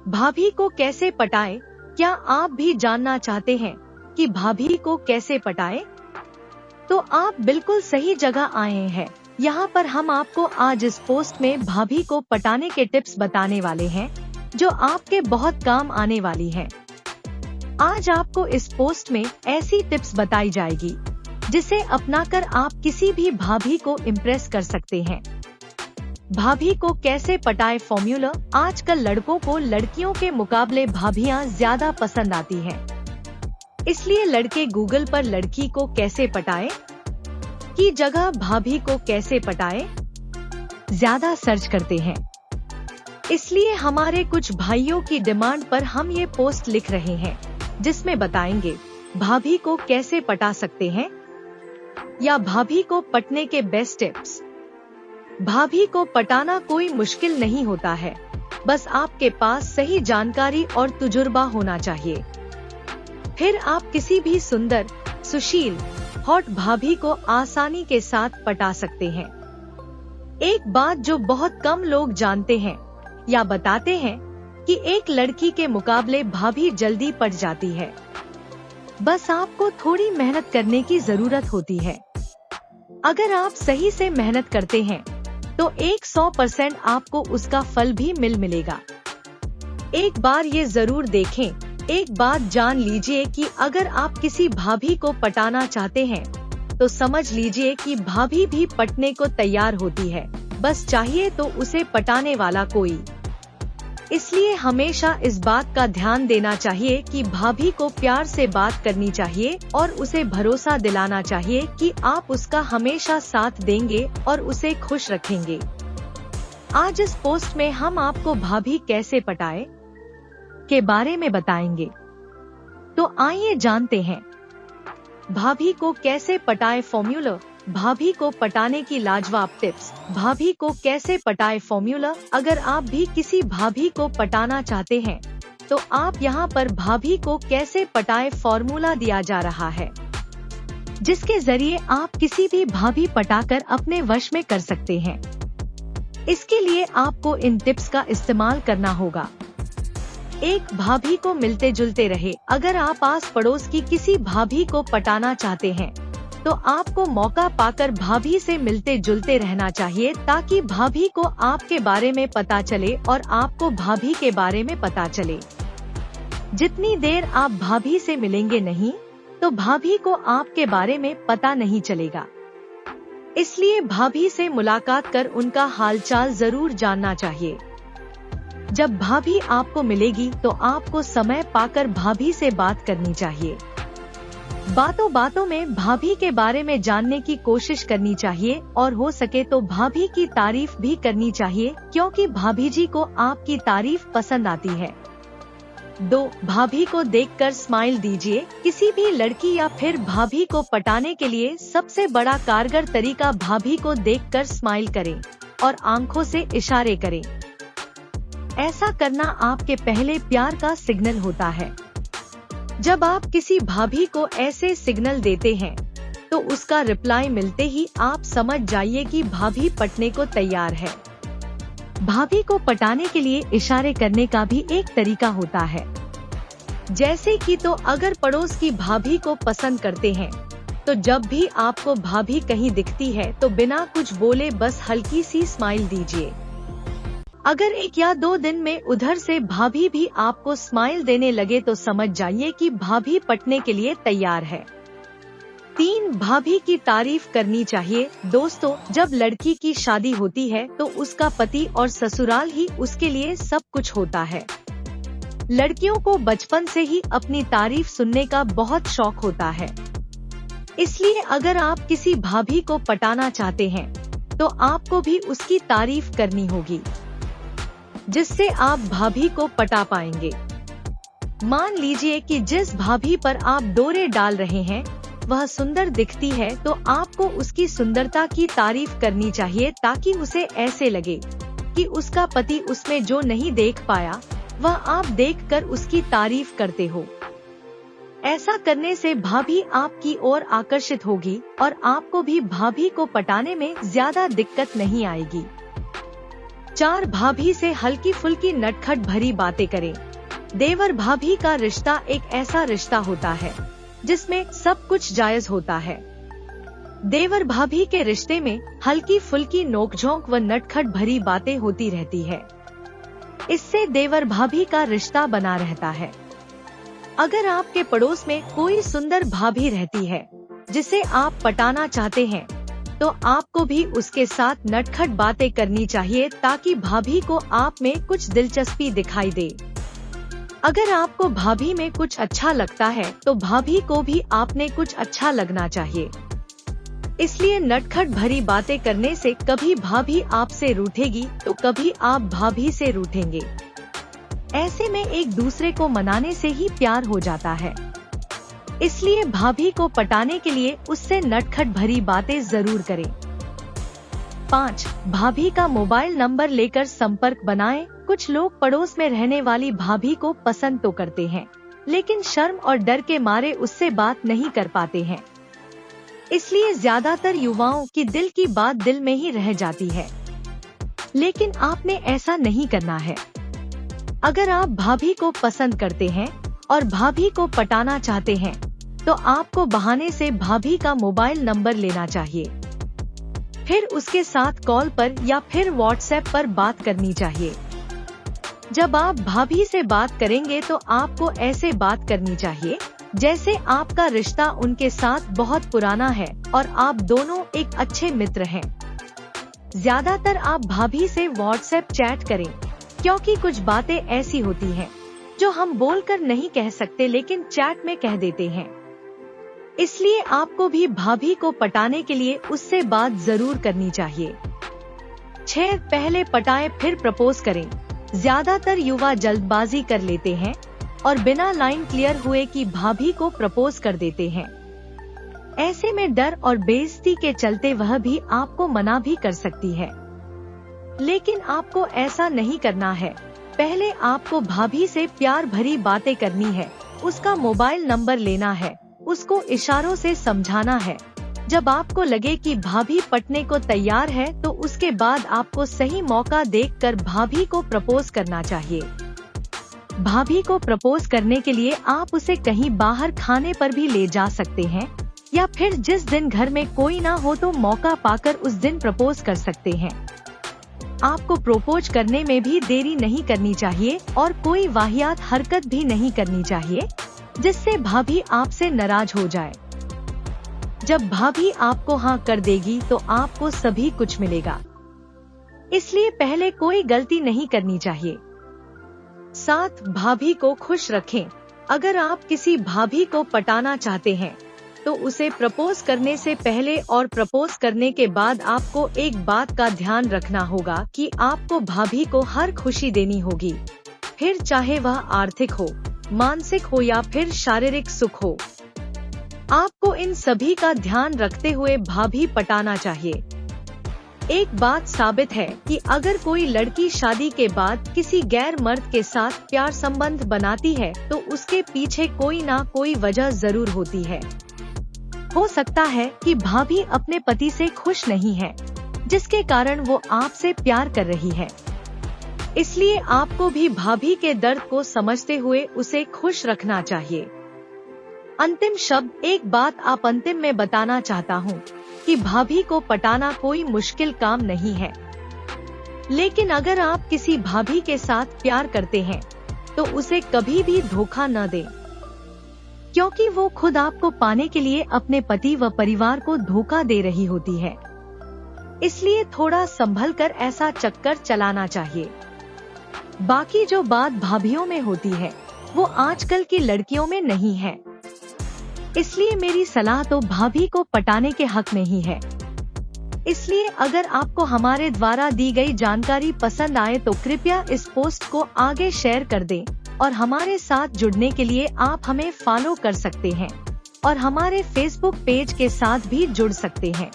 भाभी को कैसे पटाएं? क्या आप भी जानना चाहते हैं कि भाभी को कैसे पटाएं? तो आप बिल्कुल सही जगह आए हैं। यहाँ पर हम आपको आज इस पोस्ट में भाभी को पटाने के टिप्स बताने वाले हैं, जो आपके बहुत काम आने वाली हैं। आज आपको इस पोस्ट में ऐसी टिप्स बताई जाएगी जिसे अपनाकर आप किसी भी भाभी को इम्प्रेस कर सकते हैं। भाभी को कैसे पटाए फॉर्मूला। आजकल लड़कों को लड़कियों के मुकाबले भाभियां ज्यादा पसंद आती हैं। इसलिए लड़के गूगल पर लड़की को कैसे पटाए की जगह भाभी को कैसे पटाए ज्यादा सर्च करते हैं। इसलिए हमारे कुछ भाइयों की डिमांड पर हम ये पोस्ट लिख रहे हैं, जिसमें बताएंगे भाभी को कैसे पटा सकते हैं या भाभी को पटने के बेस्ट टिप्स। भाभी को पटाना कोई मुश्किल नहीं होता है, बस आपके पास सही जानकारी और तजुर्बा होना चाहिए। फिर आप किसी भी सुंदर, सुशील, हॉट भाभी को आसानी के साथ पटा सकते हैं। एक बात जो बहुत कम लोग जानते हैं या बताते हैं कि एक लड़की के मुकाबले भाभी जल्दी पट जाती है। बस आपको थोड़ी मेहनत करने की जरूरत होती है। अगर आप सही से मेहनत करते हैं तो 100% आपको उसका फल भी मिलेगा। एक बार ये जरूर देखें। एक बात जान लीजिए कि अगर आप किसी भाभी को पटाना चाहते हैं तो समझ लीजिए कि भाभी भी पटने को तैयार होती है, बस चाहिए तो उसे पटाने वाला कोई। इसलिए हमेशा इस बात का ध्यान देना चाहिए कि भाभी को प्यार से बात करनी चाहिए और उसे भरोसा दिलाना चाहिए कि आप उसका हमेशा साथ देंगे और उसे खुश रखेंगे। आज इस पोस्ट में हम आपको भाभी कैसे पटाए के बारे में बताएंगे। तो आइए जानते हैं भाभी को कैसे पटाए फॉर्मूला। भाभी को पटाने की लाजवाब टिप्स। भाभी को कैसे पटाए फॉर्मूला। अगर आप भी किसी भाभी को पटाना चाहते हैं तो आप यहाँ पर भाभी को कैसे पटाए फॉर्मूला दिया जा रहा है, जिसके जरिए आप किसी भी भाभी पटाकर अपने वश में कर सकते हैं। इसके लिए आपको इन टिप्स का इस्तेमाल करना होगा। एक भाभी को मिलते जुलते रहे। अगर आप आस पड़ोस की किसी भाभी को पटाना चाहते हैं तो आपको मौका पाकर भाभी से मिलते जुलते रहना चाहिए, ताकि भाभी को आपके बारे में पता चले और आपको भाभी के बारे में पता चले। जितनी देर आप भाभी से मिलेंगे नहीं तो भाभी को आपके बारे में पता नहीं चलेगा। इसलिए भाभी से मुलाकात कर उनका हालचाल जरूर जानना चाहिए। जब भाभी आपको मिलेगी तो आपको समय पाकर भाभी से बात करनी चाहिए। बातों बातों में भाभी के बारे में जानने की कोशिश करनी चाहिए और हो सके तो भाभी की तारीफ भी करनी चाहिए, क्योंकि भाभी जी को आपकी तारीफ पसंद आती है। 2. भाभी को देखकर स्माइल दीजिए। किसी भी लड़की या फिर भाभी को पटाने के लिए सबसे बड़ा कारगर तरीका भाभी को देखकर स्माइल करें और आंखों से इशारे करें। ऐसा करना आपके पहले प्यार का सिग्नल होता है। जब आप किसी भाभी को ऐसे सिग्नल देते हैं तो उसका रिप्लाई मिलते ही आप समझ जाइए कि भाभी पटने को तैयार है। भाभी को पटाने के लिए इशारे करने का भी एक तरीका होता है, जैसे कि तो अगर पड़ोस की भाभी को पसंद करते हैं तो जब भी आपको भाभी कहीं दिखती है तो बिना कुछ बोले बस हल्की सी स्माइल दीजिए। अगर 1 या 2 दिन में उधर से भाभी भी आपको स्माइल देने लगे तो समझ जाइए कि भाभी पटने के लिए तैयार है। 3. भाभी की तारीफ करनी चाहिए। दोस्तों, जब लड़की की शादी होती है तो उसका पति और ससुराल ही उसके लिए सब कुछ होता है। लड़कियों को बचपन से ही अपनी तारीफ सुनने का बहुत शौक होता है। इसलिए अगर आप किसी भाभी को पटाना चाहते हैं तो आपको भी उसकी तारीफ करनी होगी, जिससे आप भाभी को पटा पाएंगे। मान लीजिए कि जिस भाभी पर आप डोरे डाल रहे हैं वह सुंदर दिखती है तो आपको उसकी सुंदरता की तारीफ करनी चाहिए, ताकि उसे ऐसे लगे कि उसका पति उसमें जो नहीं देख पाया वह आप देखकर उसकी तारीफ करते हो। ऐसा करने से भाभी आपकी ओर आकर्षित होगी और आपको भी भाभी को पटाने में ज्यादा दिक्कत नहीं आएगी। 4 भाभी से हल्की फुल्की नटखट भरी बातें करें। देवर भाभी का रिश्ता एक ऐसा रिश्ता होता है जिसमें सब कुछ जायज होता है। देवर भाभी के रिश्ते में हल्की फुल्की नोकझोंक व नटखट भरी बातें होती रहती है। इससे देवर भाभी का रिश्ता बना रहता है। अगर आपके पड़ोस में कोई सुंदर भाभी रहती है जिसे आप पटाना चाहते हैं, तो आपको भी उसके साथ नटखट बातें करनी चाहिए ताकि भाभी को आप में कुछ दिलचस्पी दिखाई दे। अगर आपको भाभी में कुछ अच्छा लगता है तो भाभी को भी आप में कुछ अच्छा लगना चाहिए। इसलिए नटखट भरी बातें करने से कभी भाभी आपसे रूठेगी तो कभी आप भाभी से रूठेंगे। ऐसे में एक दूसरे को मनाने से ही प्यार हो जाता है। इसलिए भाभी को पटाने के लिए उससे नटखट भरी बातें जरूर करें। 5. भाभी का मोबाइल नंबर लेकर संपर्क बनाएं। कुछ लोग पड़ोस में रहने वाली भाभी को पसंद तो करते हैं, लेकिन शर्म और डर के मारे उससे बात नहीं कर पाते हैं। इसलिए ज्यादातर युवाओं की दिल की बात दिल में ही रह जाती है। लेकिन आपने ऐसा नहीं करना है। अगर आप भाभी को पसंद करते हैं और भाभी को पटाना चाहते हैं, तो आपको बहाने से भाभी का मोबाइल नंबर लेना चाहिए। फिर उसके साथ कॉल पर या फिर व्हाट्सएप पर बात करनी चाहिए। जब आप भाभी से बात करेंगे तो आपको ऐसे बात करनी चाहिए जैसे आपका रिश्ता उनके साथ बहुत पुराना है और आप दोनों एक अच्छे मित्र हैं। ज्यादातर आप भाभी से व्हाट्सएप चैट करें, क्योंकि कुछ बातें ऐसी होती हैं जो हम बोलकर नहीं कह सकते लेकिन चैट में कह देते हैं। इसलिए आपको भी भाभी को पटाने के लिए उससे बात जरूर करनी चाहिए। 6. पहले पटाएं फिर प्रपोज करें। ज्यादातर युवा जल्दबाजी कर लेते हैं और बिना लाइन क्लियर हुए कि भाभी को प्रपोज कर देते हैं। ऐसे में डर और बेइज्जती के चलते वह भी आपको मना भी कर सकती है। लेकिन आपको ऐसा नहीं करना है। पहले आपको भाभी से प्यार भरी बातें करनी है, उसका मोबाइल नंबर लेना है, उसको इशारों से समझाना है। जब आपको लगे कि भाभी पटने को तैयार है तो उसके बाद आपको सही मौका देखकर भाभी को प्रपोज करना चाहिए। भाभी को प्रपोज करने के लिए आप उसे कहीं बाहर खाने पर भी ले जा सकते हैं, या फिर जिस दिन घर में कोई ना हो तो मौका पाकर उस दिन प्रपोज कर सकते हैं। आपको प्रपोज करने में भी देरी नहीं करनी चाहिए और कोई वाहियात हरकत भी नहीं करनी चाहिए जिससे भाभी आपसे नाराज हो जाए। जब भाभी आपको हाँ कर देगी तो आपको सभी कुछ मिलेगा। इसलिए पहले कोई गलती नहीं करनी चाहिए। 7. भाभी को खुश रखें। अगर आप किसी भाभी को पटाना चाहते हैं तो उसे प्रपोज करने से पहले और प्रपोज करने के बाद आपको एक बात का ध्यान रखना होगा कि आपको भाभी को हर खुशी देनी होगी, फिर चाहे वह आर्थिक हो, मानसिक हो या फिर शारीरिक सुख हो। आपको इन सभी का ध्यान रखते हुए भाभी पटाना चाहिए। एक बात साबित है कि अगर कोई लड़की शादी के बाद किसी गैर मर्द के साथ प्यार संबंध बनाती है तो उसके पीछे कोई ना कोई वजह जरूर होती है। हो सकता है कि भाभी अपने पति से खुश नहीं है, जिसके कारण वो आपसे प्यार कर रही है। इसलिए आपको भी भाभी के दर्द को समझते हुए उसे खुश रखना चाहिए। अंतिम शब्द, एक बात आप अंतिम में बताना चाहता हूँ कि भाभी को पटाना कोई मुश्किल काम नहीं है। लेकिन अगर आप किसी भाभी के साथ प्यार करते हैं तो उसे कभी भी धोखा न दें, क्योंकि वो खुद आपको पाने के लिए अपने पति व परिवार को धोखा दे रही होती है। इसलिए थोड़ा संभल कर ऐसा चक्कर चलाना चाहिए। बाकी जो बात भाभीयों में होती है वो आजकल की लड़कियों में नहीं है। इसलिए मेरी सलाह तो भाभी को पटाने के हक में ही है। इसलिए अगर आपको हमारे द्वारा दी गई जानकारी पसंद आए तो कृपया इस पोस्ट को आगे शेयर कर दें और हमारे साथ जुड़ने के लिए आप हमें फॉलो कर सकते हैं और हमारे फेसबुक पेज के साथ भी जुड़ सकते हैं।